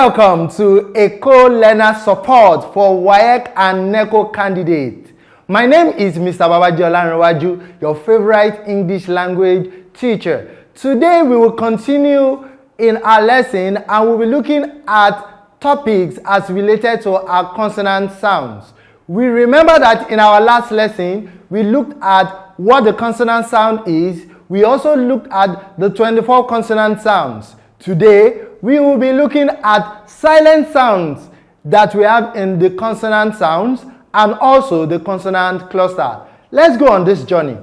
Welcome to Eko Learners Support for WAEC and NECO candidates. My name is Mr. Babajiola, your favorite English language teacher. Today we will continue in our lesson and we'll be looking at topics as related to our consonant sounds. We remember that in our last lesson, we looked at what the consonant sound is. We also looked at the 24 consonant sounds. Today, we will be looking at silent sounds that we have in the consonant sounds and also the consonant cluster. Let's go on this journey.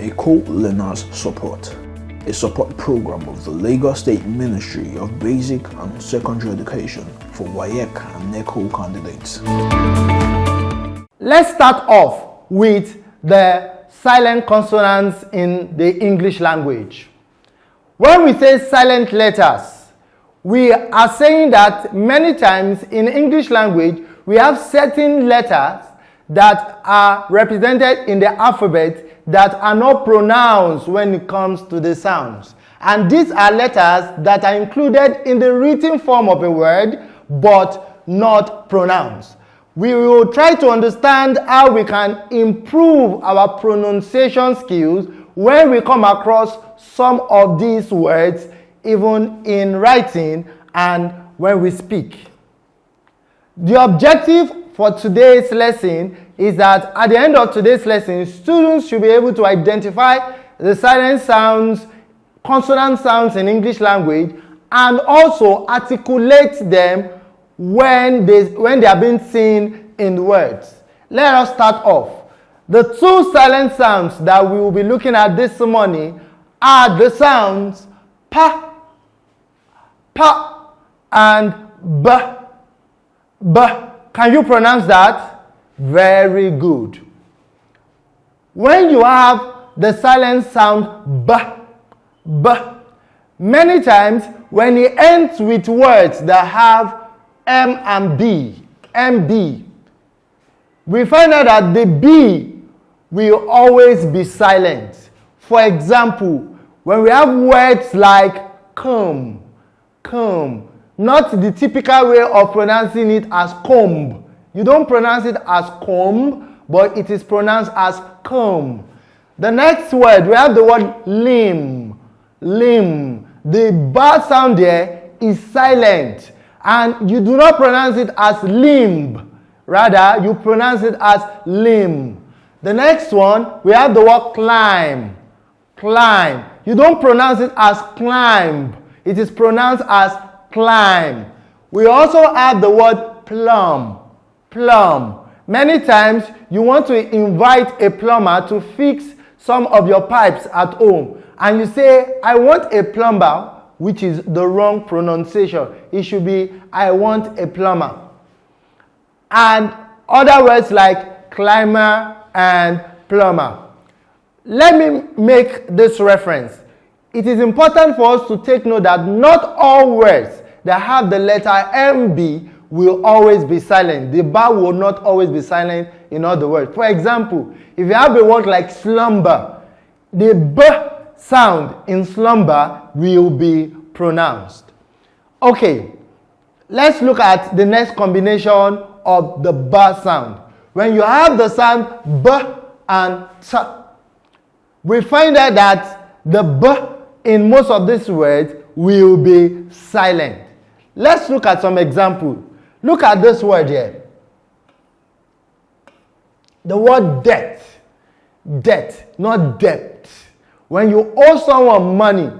Eko Learners Support, a support program of the Lagos State Ministry of Basic and Secondary Education for WAEC and NECO candidates. Let's start off with the silent consonants in the English language. When we say silent letters, we are saying that many times in English language, we have certain letters that are represented in the alphabet that are not pronounced when it comes to the sounds. And these are letters that are included in the written form of a word, but not pronounced. We will try to understand how we can improve our pronunciation skills when we come across some of these words, even in writing and when we speak. The objective for today's lesson is that at the end of today's lesson, students should be able to identify the silent sounds, consonant sounds in English language, and also articulate them when they are being seen in words. Let us start off. The two silent sounds that we will be looking at this morning are the sounds pa, pa, and b. B. Can you pronounce that? Very good. When you have the silent sound b, b, many times when it ends with words that have M and B, MB, we find out that the B will always be silent. For example, when we have words like comb, comb, not the typical way of pronouncing it as comb. You don't pronounce it as comb, but it is pronounced as comb. The next word, we have the word limb, limb. The B sound there is silent. And you do not pronounce it as limb. Rather, you pronounce it as limb. The next one, we have the word climb. Climb. You don't pronounce it as climb. It is pronounced as climb. We also have the word plumb. Plumb. Many times, you want to invite a plumber to fix some of your pipes at home. And you say, I want a plumber, which is the wrong pronunciation. It should be, I want a plumber. And other words like climber and plumber. Let me make this reference. It is important for us to take note that not all words that have the letter MB will always be silent. The bar will not always be silent in other words. For example, if you have a word like slumber, the B sound in slumber will be pronounced. Okay, let's look at the next combination of the B sound. When you have the sound B and T, we find out that the B in most of these words will be silent. Let's look at some examples. Look at this word here. The word debt. Debt, not debt. When you owe someone money,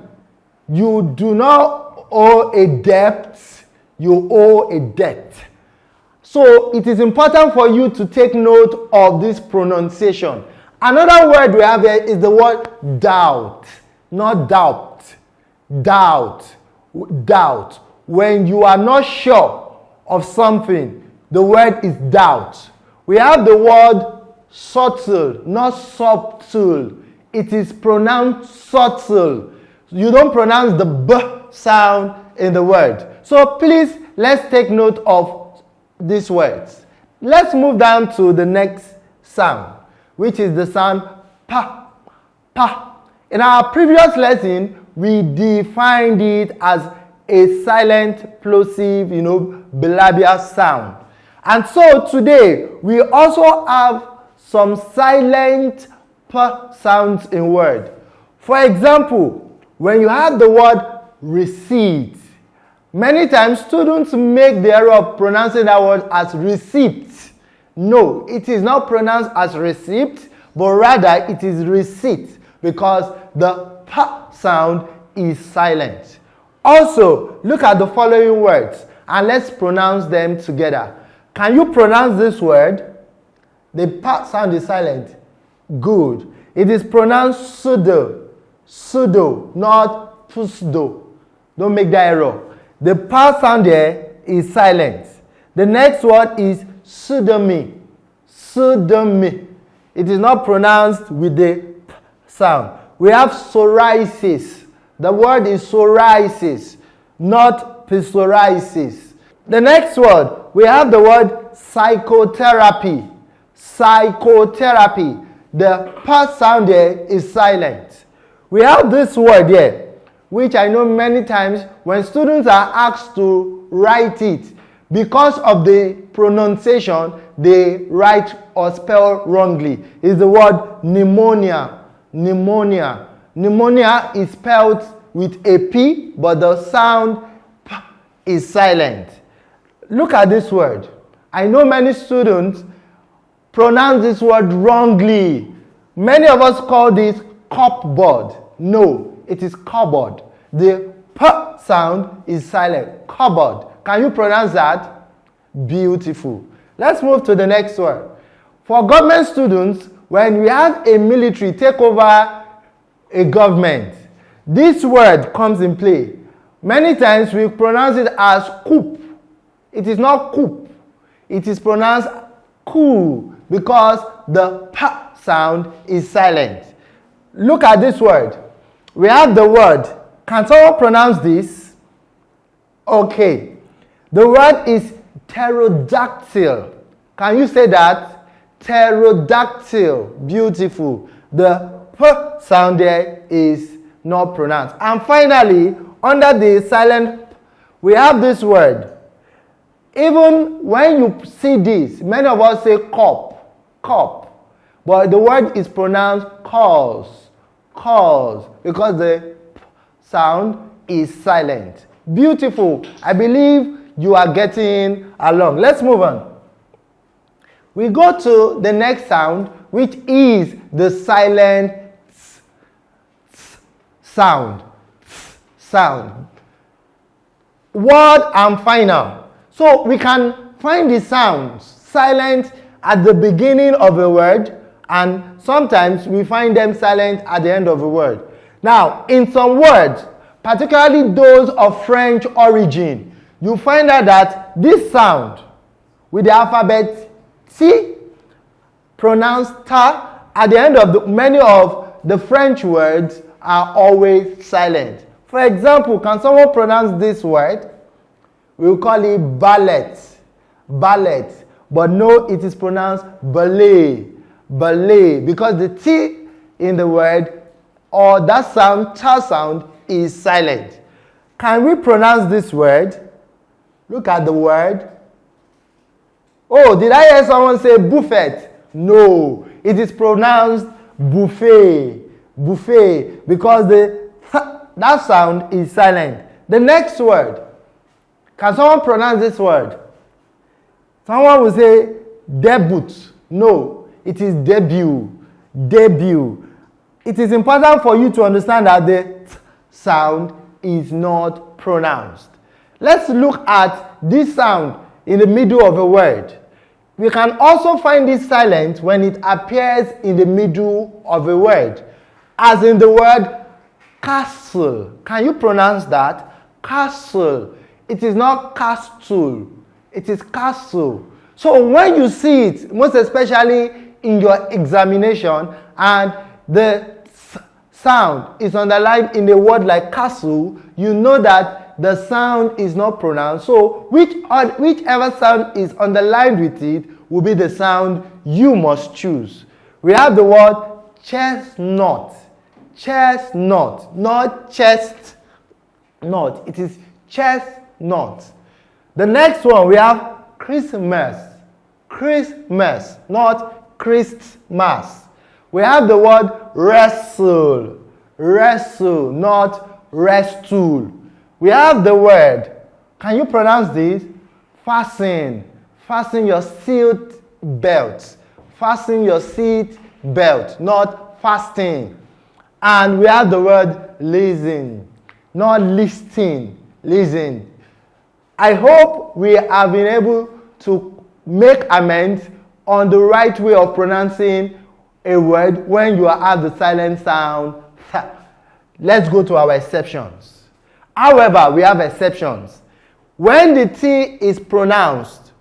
you do not owe a debt, you owe a debt. So it is important for you to take note of this pronunciation. Another word we have here is the word doubt, not doubt. Doubt, doubt. When you are not sure of something, the word is doubt. We have the word subtle, not subtle. It is pronounced subtle. You don't pronounce the B sound in the word. So please, let's take note of these words. Let's move down to the next sound, which is the sound pa, pa. In our previous lesson, we defined it as a silent plosive, bilabial sound. And so today, we also have some silent p sounds in word. For example, when you have the word receipt, many times students make the error of pronouncing that word as receipt. No, it is not pronounced as receipt, but rather it is receipt because the p sound is silent. Also, look at the following words and let's pronounce them together. Can you pronounce this word? The p sound is silent. Good. It is pronounced pseudo. Pseudo, not pseudo. Don't make that error. The p sound there is silent. The next word is pseudomy. Pseudomy. It is not pronounced with the p sound. We have psoriasis. The word is psoriasis, not psoriasis. The next word, we have the word psychotherapy. Psychotherapy. The p sound there is silent. We have this word here, which I know many times when students are asked to write it, because of the pronunciation, they write or spell wrongly. It's the word pneumonia. Pneumonia. Pneumonia is spelled with a P, but the sound P is silent. Look at this word. I know many students pronounce this word wrongly. Many of us call this cupboard. No, it is cupboard. The P sound is silent. Cupboard. Can you pronounce that? Beautiful. Let's move to the next one. For government students, when we have a military take over a government, this word comes in play. Many times we pronounce it as coup. It is not coup. It is pronounced coup because the p sound is silent. Look at this word. We have the word. Can someone pronounce this? Okay. The word is pterodactyl. Can you say that? Pterodactyl. Beautiful. The p sound there is not pronounced. And finally, under the silent p, we have this word. Even when you see this, many of us say cup, cup. But the word is pronounced cause, cause, because the p sound is silent. Beautiful. I believe you are getting along. Let's move on. We go to the next sound, which is the silent sound. Sound. Word and final. So we can find the sounds silent at the beginning of a word, and sometimes we find them silent at the end of a word. Now, in some words, particularly those of French origin, you find out that this sound with the alphabet T, pronounced ta, at the end of many of the French words are always silent. For example, can someone pronounce this word? We'll call it ballet. Ballet. But no, it is pronounced ballet. Ballet. Because the T in the word, or that sound, ta sound, is silent. Can we pronounce this word? Look at the word. Oh, did I hear someone say buffet? No, it is pronounced buffet. Buffet, because that sound is silent. The next word. Can someone pronounce this word? Someone will say debut. No, it is debut. Debut. It is important for you to understand that the t sound is not pronounced. Let's look at this sound in the middle of a word. We can also find this silent when it appears in the middle of a word, as in the word castle. Can you pronounce that? Castle. It is not castle. It is castle. So when you see it, most especially in your examination, and the sound is underlined in a word like castle, you know that the sound is not pronounced. So whichever sound is underlined with it will be the sound you must choose. We have the word chestnut. Chestnut, not chestnut. It is chestnut. The next one we have Christmas. Christmas, not Christmas. We have the word wrestle. Wrestle, not wrestle. We have the word, can you pronounce this? Fasten. Fasten your seat belt. Fasten your seat belt, not fasting. And we have the word listen, not listing. Listen. I hope we have been able to make amends on the right way of pronouncing a word when you have the silent sound. Let's go to our exceptions. However, we have exceptions. When the T is pronounced,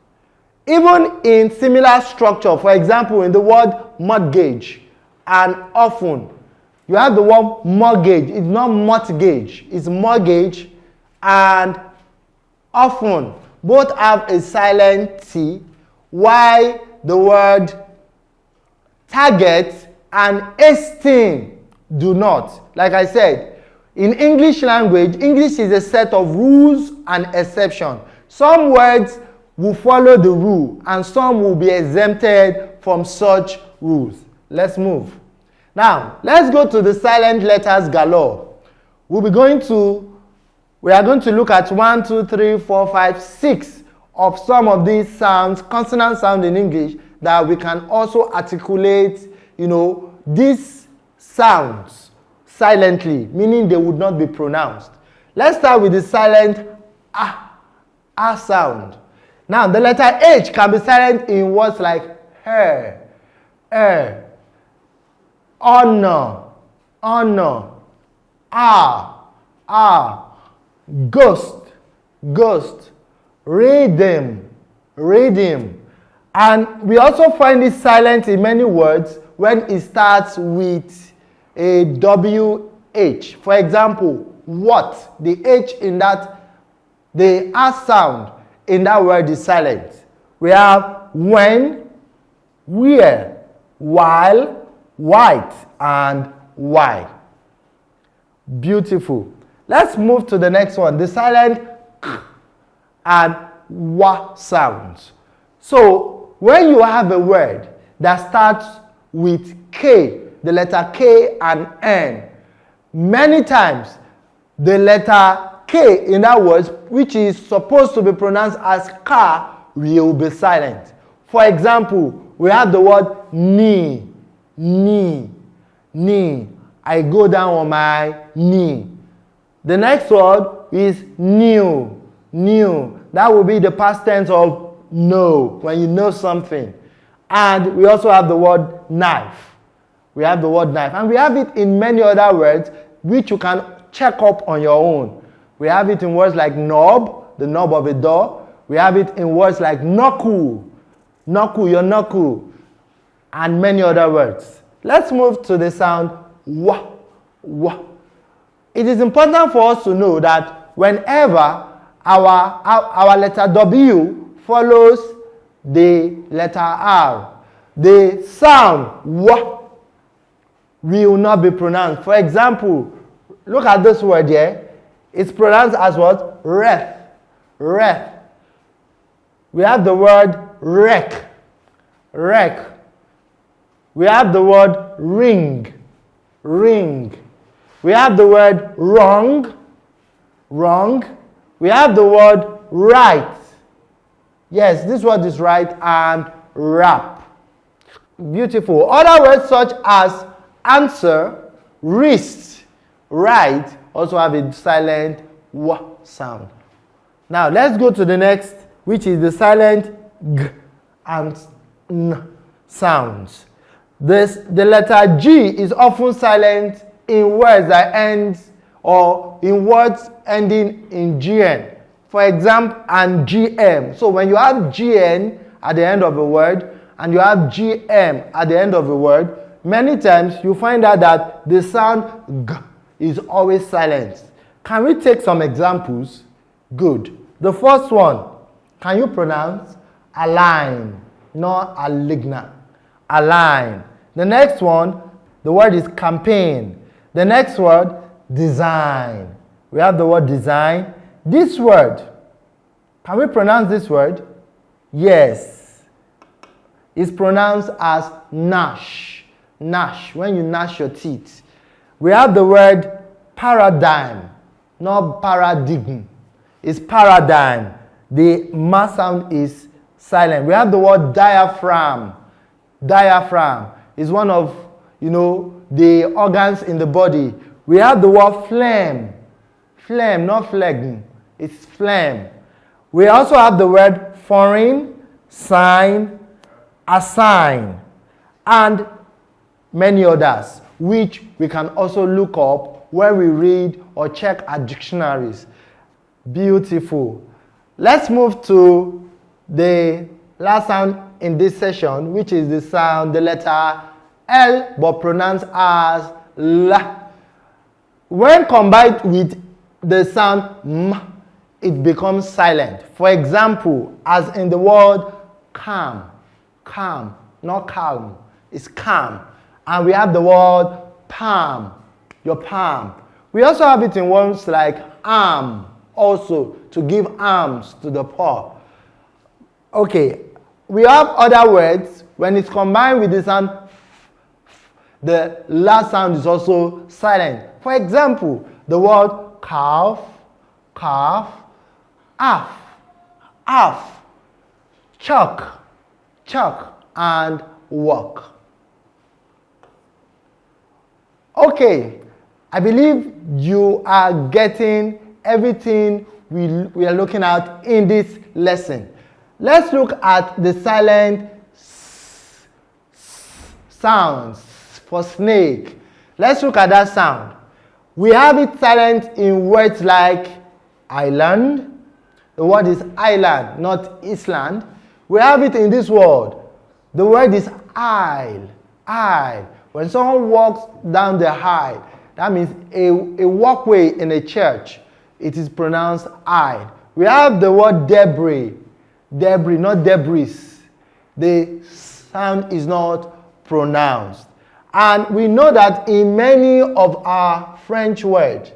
even in similar structure, for example, in the word mortgage and often, you have the word mortgage. It's not mortgage, it's mortgage, and often both have a silent T, while the word target and esteem do not. Like I said, in English language, English is a set of rules and exceptions. Some words will follow the rule and some will be exempted from such rules. Let's move. Now, let's go to the silent letters galore. We are going to look at 1, 2, 3, 4, 5, 6 of some of these sounds, consonant sound in English, that we can also articulate, these sounds silently, meaning they would not be pronounced. Let's start with the silent ah sound. Now, the letter H can be silent in words like hair, honor, ghost, rhythm. And we also find it silent in many words when it starts with a WH. For example, what? The H in that, the R sound in that word is silent. We have when, where, while, white, and why. Beautiful. Let's move to the next one, the silent k and wa sounds. So when you have a word that starts with K, the letter K and N, many times the letter K in that word, which is supposed to be pronounced as ka, will be silent. For example, we have the word knee. I go down on my knee. The next word is new. That will be the past tense of know, when you know something. And we also have the word knife. We have the word knife. And we have it in many other words, which you can check up on your own. We have it in words like knob, the knob of a door. We have it in words like knuckle, your knuckle, and many other words. Let's move to the sound wa. It is important for us to know that whenever our letter W follows the letter R, the sound wa will not be pronounced. For example, look at this word here. It's pronounced as what? Ref. We have the word wreck. We have the word ring. We have the word wrong. We have the word right. Yes, this word is right, and rap. Beautiful. Other words such as answer, wrist, right, also have a silent w sound. Now, let's go to the next, which is the silent g and n sounds. The letter G is often silent in words that end, or in words ending in GN. For example, and GM. So when you have GN at the end of a word, and you have GM at the end of a word, many times you find out that the sound G is always silent. Can we take some examples? Good. The first one, can you pronounce align, not aligna? Align. The next one, The word is campaign. The next word, design. We have the word design. This word, can we pronounce this word? Yes. It's pronounced as gnash. Gnash, when you gnash your teeth. We have the word paradigm, not paradigm. It's paradigm. The ma sound is silent. We have the word diaphragm. Diaphragm is one of, the organs in the body. We have the word phlegm. Phlegm, not phlegm. It's phlegm. We also have the word foreign, sign, assign, and many others, which we can also look up when we read or check our dictionaries. Beautiful. Let's move to the last sound in this session, which is the sound, the letter L, but pronounced as L. When combined with the sound M, it becomes silent. For example, as in the word calm. Calm, not calm. It's calm. And we have the word palm, your palm. We also have it in words like arm, also to give arms to the poor. Okay, we have other words. When it's combined with the sound, the last sound is also silent. For example, the word calf, calf, half, half, chalk, chalk, and walk. Okay, I believe you are getting everything we are looking at in this lesson. Let's look at the silent sounds for snake. Let's look at that sound. We have it silent in words like island. The word is island, not Island. We have it in this word. The word is aisle, aisle. When someone walks down the aisle, that means a walkway in a church. It is pronounced aisle. We have the word debris, debris, not debris. The sound is not pronounced. And we know that in many of our French words,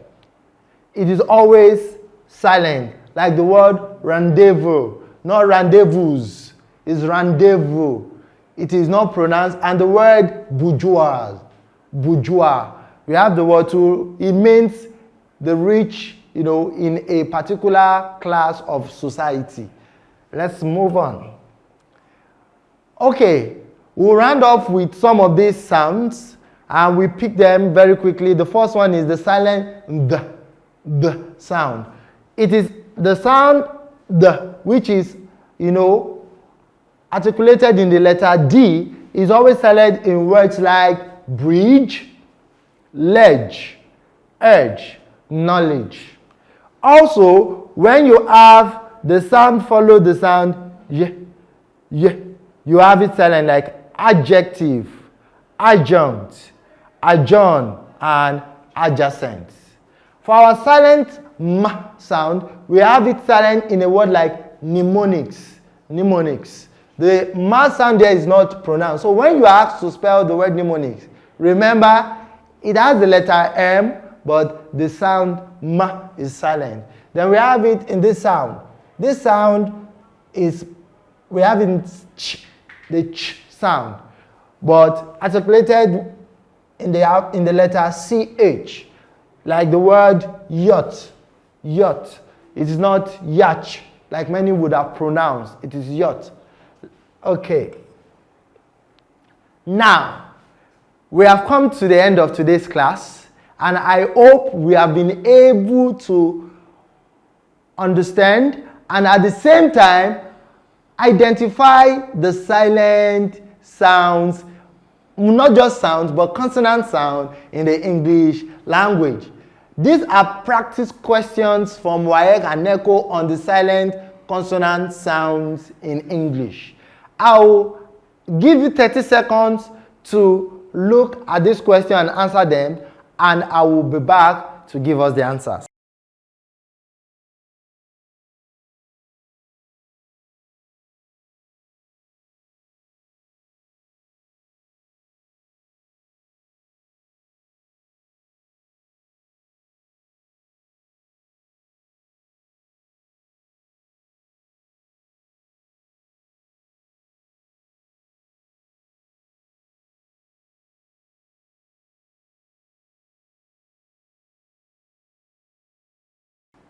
it is always silent, like the word rendezvous, not rendezvous, it's rendezvous. It is not pronounced. And the word bourgeois, bourgeois, we have the word too. It means the rich, in a particular class of society. Let's move on. Okay, we'll round off with some of these sounds and we pick them very quickly. The first one is the silent d sound. It is the sound d, which is, articulated in the letter D, is always silent in words like bridge, ledge, edge, knowledge. Also, when you have the sound follow the sound y, you have it silent like adjective, adjunct, adjourn, and adjacent. For our silent m sound, we have it silent in a word like mnemonics. Mnemonics. The m sound there is not pronounced. So when you are asked to spell the word mnemonics, remember it has the letter M, but the sound m is silent. Then we have it in this sound. This sound is, we have it in ch, the ch sound, but articulated in the letter CH, like the word yacht, yacht. It is not yacht, like many would have pronounced. It is yacht. Okay. Now, we have come to the end of today's class, and I hope we have been able to understand and at the same time identify the silent sounds, not just sounds, but consonant sound in the English language. These are practice questions from WAEC and NECO on the silent consonant sounds in English. I'll give you 30 seconds to look at this question and answer them, and I will be back to give us the answers.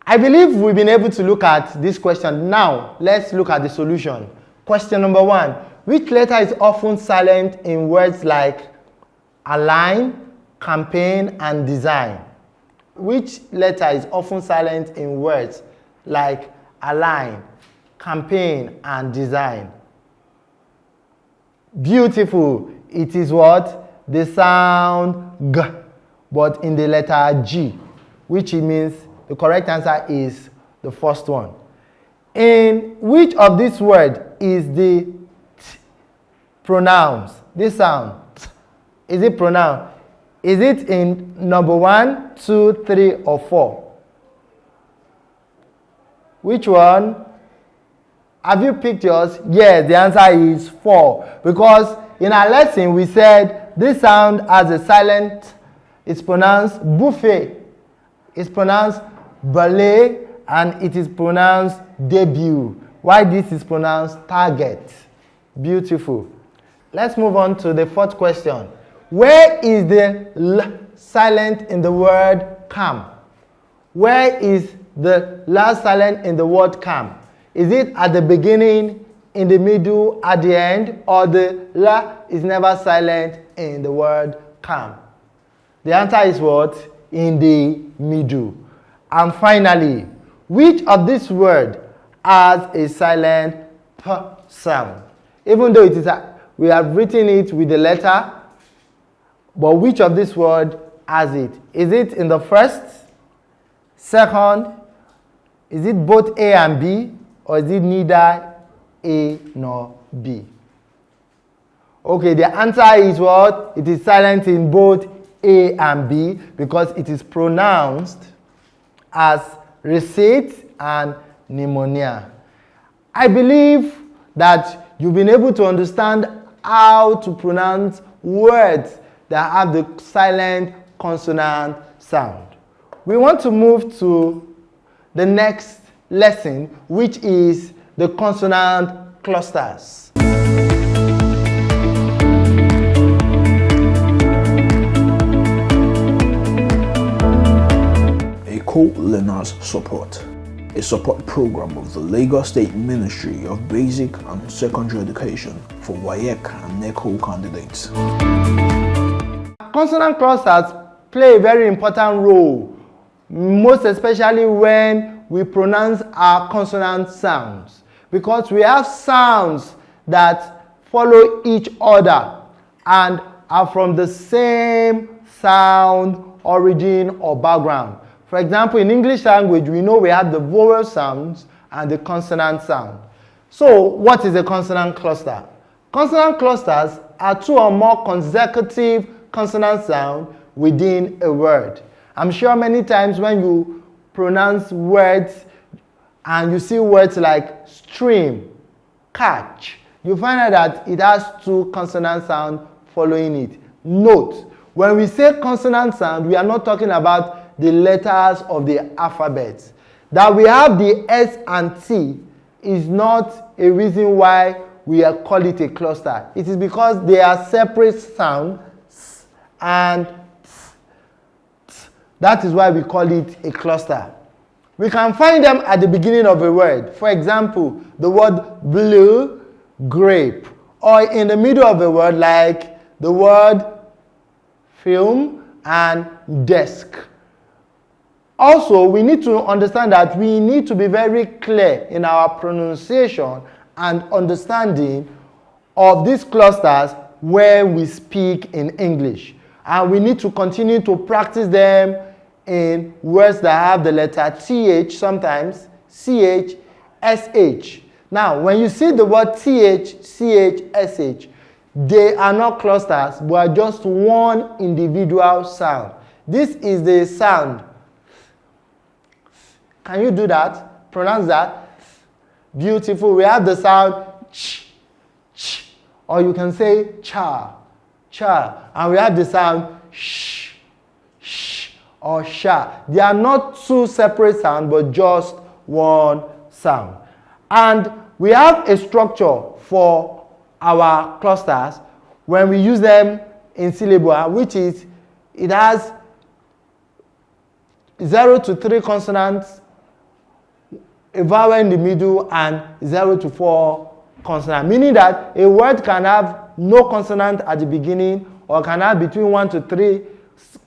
I believe we've been able to look at this question. Now, let's look at the solution. Question number 1. Which letter is often silent in words like align, campaign, and design? Which letter is often silent in words like align, campaign, and design? Beautiful. It is what? The sound G, but in the letter G, which means the correct answer is the first one. In which of these words is the T pronounced? This sound, T, is it pronounced? Is it in number 1, 2, 3, or 4? Which one? Have you picked yours? Yes, the answer is 4. Because in our lesson we said this sound has a silent, it's pronounced buffet, it's pronounced ballet, and it is pronounced debut. Why this is pronounced target? Beautiful. Let's move on to the 4th question. Where is the L silent in the word calm? Where is the L silent in the word calm? Is it at the beginning, in the middle, at the end, or the L is never silent in the word calm? The answer is what? In the middle. And finally, which of these words has a silent P sound? Even though it is we have written it with the letter, but which of these words has it? Is it in the first, second? Is it both A and B? Or is it neither A nor B? Okay, the answer is what? It is silent in both A and B because it is pronounced as receipt and pneumonia. I believe that you've been able to understand how to pronounce words that have the silent consonant sound. We want to move to the next lesson, which is the consonant clusters. Eko Learners Support, a support program of the Lagos State Ministry of Basic and Secondary Education for WAEC and NECO candidates. Consonant clusters play a very important role, most especially when we pronounce our consonant sounds, because we have sounds that follow each other and are from the same sound, origin, or background. For example, in English language, we know we have the vowel sounds and the consonant sound. So, what is a consonant cluster? Consonant clusters are 2 or more consecutive consonant sounds within a word. I'm sure many times when you pronounce words and you see words like stream, catch, you find out that it has 2 consonant sounds following it. Note, when we say consonant sound, we are not talking about the letters of the alphabet. That we have the S and T is not a reason why we call it a cluster. It is because they are separate sounds and that is why we call it a cluster. We can find them at the beginning of a word. For example, the word blue, grape, or in the middle of a word like the word film and desk. Also, we need to understand that we need to be very clear in our pronunciation and understanding of these clusters where we speak in English. And we need to continue to practice them in words that have the letter TH, sometimes CH, SH. Now, when you see the word TH, CH, SH, they are not clusters, but are just one individual sound. This is the sound. Can you do that? Pronounce that. Beautiful. We have the sound ch, ch, or you can say cha, cha. And we have the sound sh, sh, or sha. They are not 2 separate sounds, but just one sound. And we have a structure for our clusters when we use them in syllabus, which is it has 0 to 3 consonants a vowel in the middle and 0 to 4 consonant, meaning that a word can have no consonant at the beginning or can have between 1 to 3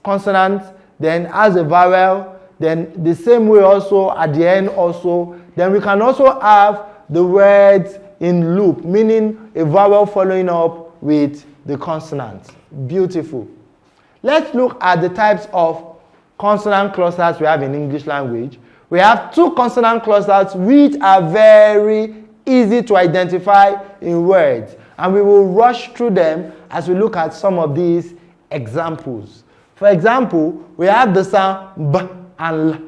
consonants, then has a vowel, then the same way also at the end also. Then we can also have the words in loop, meaning a vowel following up with the consonant. Beautiful. Let's look at the types of consonant clusters we have in English language. We have 2 consonant clusters which are very easy to identify in words, and we will rush through them as we look at some of these examples. For example, we have the sound B and L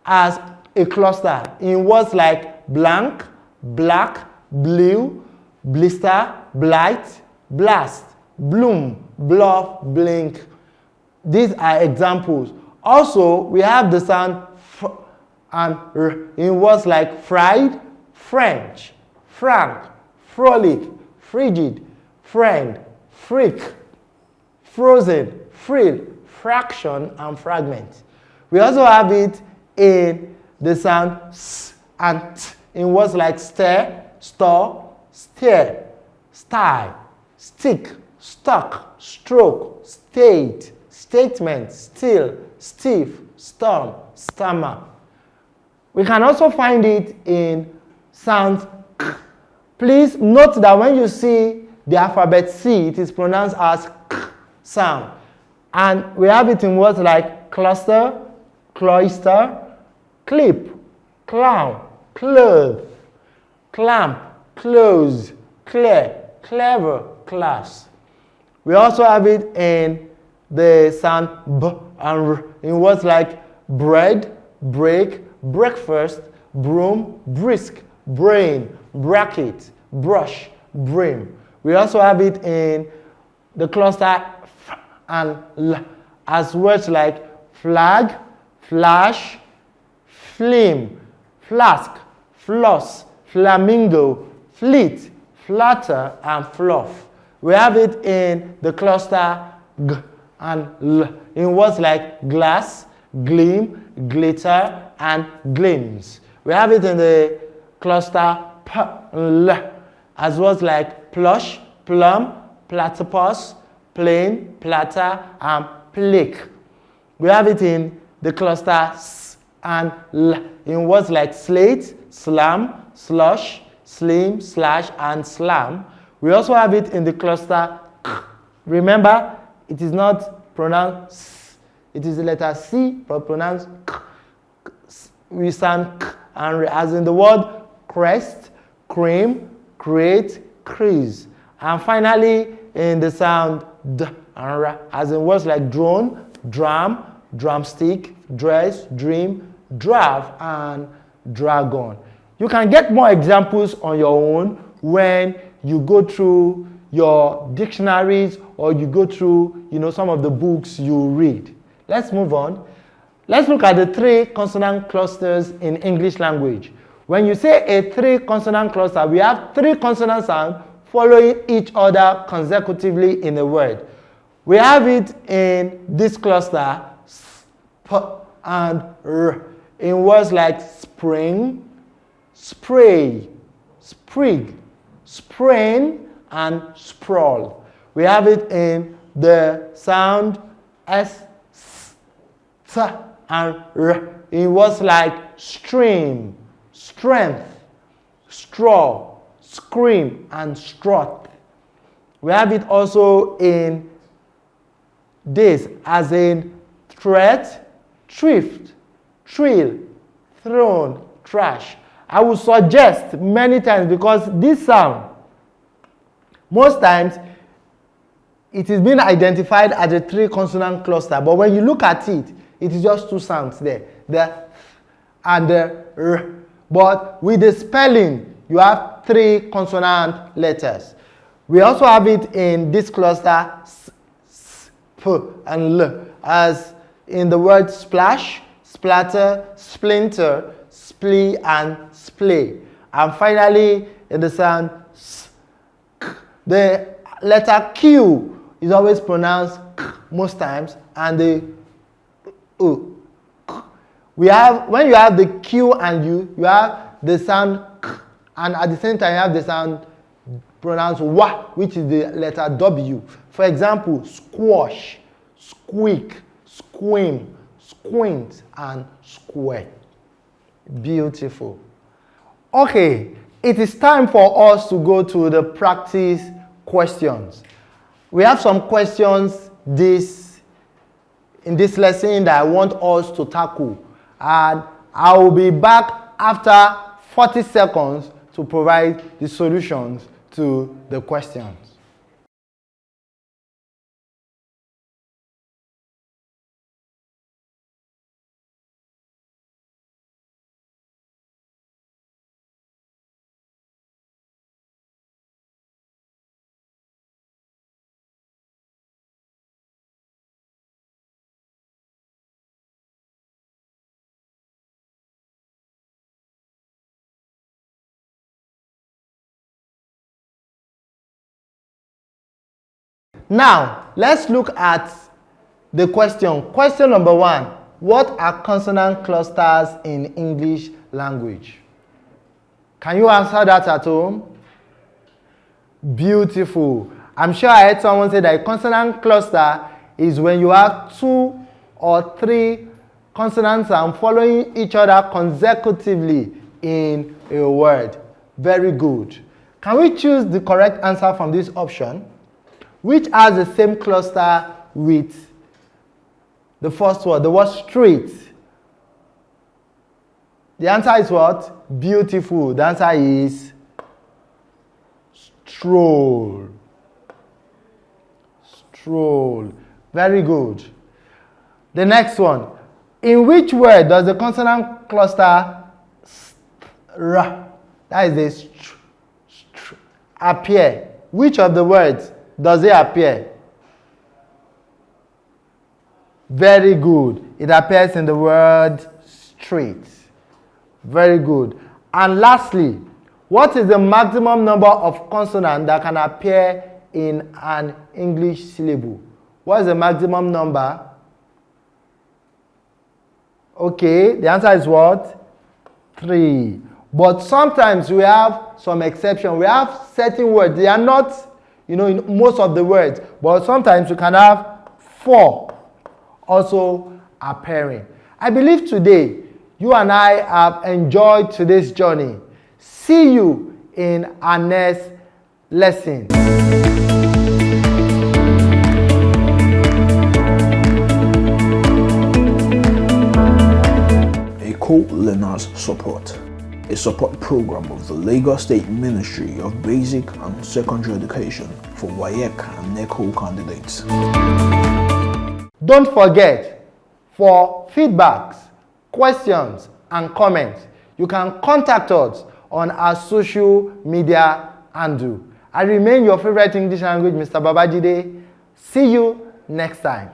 as a cluster in words like blank, black, blue, blister, blight, blast, bloom, bluff, blink. These are examples. Also, we have the sound F and R in words like fried, French, frank, frolic, frigid, friend, freak, frozen, frill, fraction, and fragment. We also have it in the sound S and T in words like stare, store, stare, style, stick, stuck, stroke, state, statement, still, stiff, storm, stammer. We can also find it in sounds K. Please note that when you see the alphabet C, it is pronounced as K sound. And we have it in words like cluster, cloister, clip, clown, clothe, clamp, close, clear, clever, class. We also have it in the sound B and R in words like bread, break, breakfast, broom, brisk, brain, bracket, brush, brim. We also have it in the cluster F and L as words like flag, flash, flame, flask, floss, flamingo, fleet, flatter, and fluff. We have it in the cluster G and L in words like glass, gleam, glitter, and gleams. We have it in the cluster P and L as words like plush, plum, platypus, plain, platter, and plake. We have it in the cluster S and L in words like slate, slam, slush, slim, slash, and slam. We also have it in the cluster K. Remember, it is not pronounced S. It is the letter C, but pronounced K. We sound K, and as in the word crest, cream, create, crease. And finally, in the sound D and R, as in words like drone, drum, drumstick, dress, dream, draft, and dragon. You can get more examples on your own when you go through your dictionaries or you go through, some of the books you read. Let's move on. Let's look at the 3 consonant clusters in English language. When you say a 3 consonant cluster, we have 3 consonant sounds following each other consecutively in a word. We have it in this cluster, S, P, and R, in words like spring, spray, sprig, sprain, and sprawl. We have it in the sound S, S, T, and R in words like stream, strength, straw, scream, and strut. We have it also in this as in threat, thrift, trill, throne, trash. I would suggest many times, because this sound, most times, it is being identified as a 3 consonant cluster, but when you look at it, it is just 2 sounds there, the and the R. But with the spelling, you have 3 consonant letters. We also have it in this cluster, S, S, P, and L, as in the word splash, splatter, splinter, splee, and splay. And finally, in the sound S, K, the letter Q is always pronounced K most times, and the U. We have, when you have the Q and U, you have the sound k, and at the same time you have the sound pronounced wa, which is the letter W. For example, squash, squeak, squim, squint, and square. Beautiful. Okay, it is time for us to go to the practice questions. We have some questions in this lesson that I want us to tackle, and I will be back after 40 seconds to provide the solutions to the questions. Now, let's look at the question. Question number 1. What are consonant clusters in English language? Can you answer that at home? Beautiful. I'm sure I heard someone say that a consonant cluster is when you have 2 or 3 consonants and following each other consecutively in a word. Very good. Can we choose the correct answer from this option, which has the same cluster with the first word, the word street? The answer is what? Beautiful. The answer is stroll. Stroll. Very good. The next one. In which word does the consonant cluster that is the appear? Which of the words does it appear? Very good. It appears in the word street. Very good. And lastly, what is the maximum number of consonants that can appear in an English syllable? What is the maximum number? Okay, the answer is what? 3. But sometimes we have some exception. We have certain words. They are not, in most of the words, but sometimes you can have 4 also appearing. I believe today you and I have enjoyed today's journey. See you in our next lesson. Eko Learners Support, a support program of the Lagos State Ministry of Basic and Secondary Education for WAEC and NECO candidates. Don't forget, for feedbacks, questions, and comments, you can contact us on our social media handle. I remain your favorite English language, Mr. Babajide. See you next time.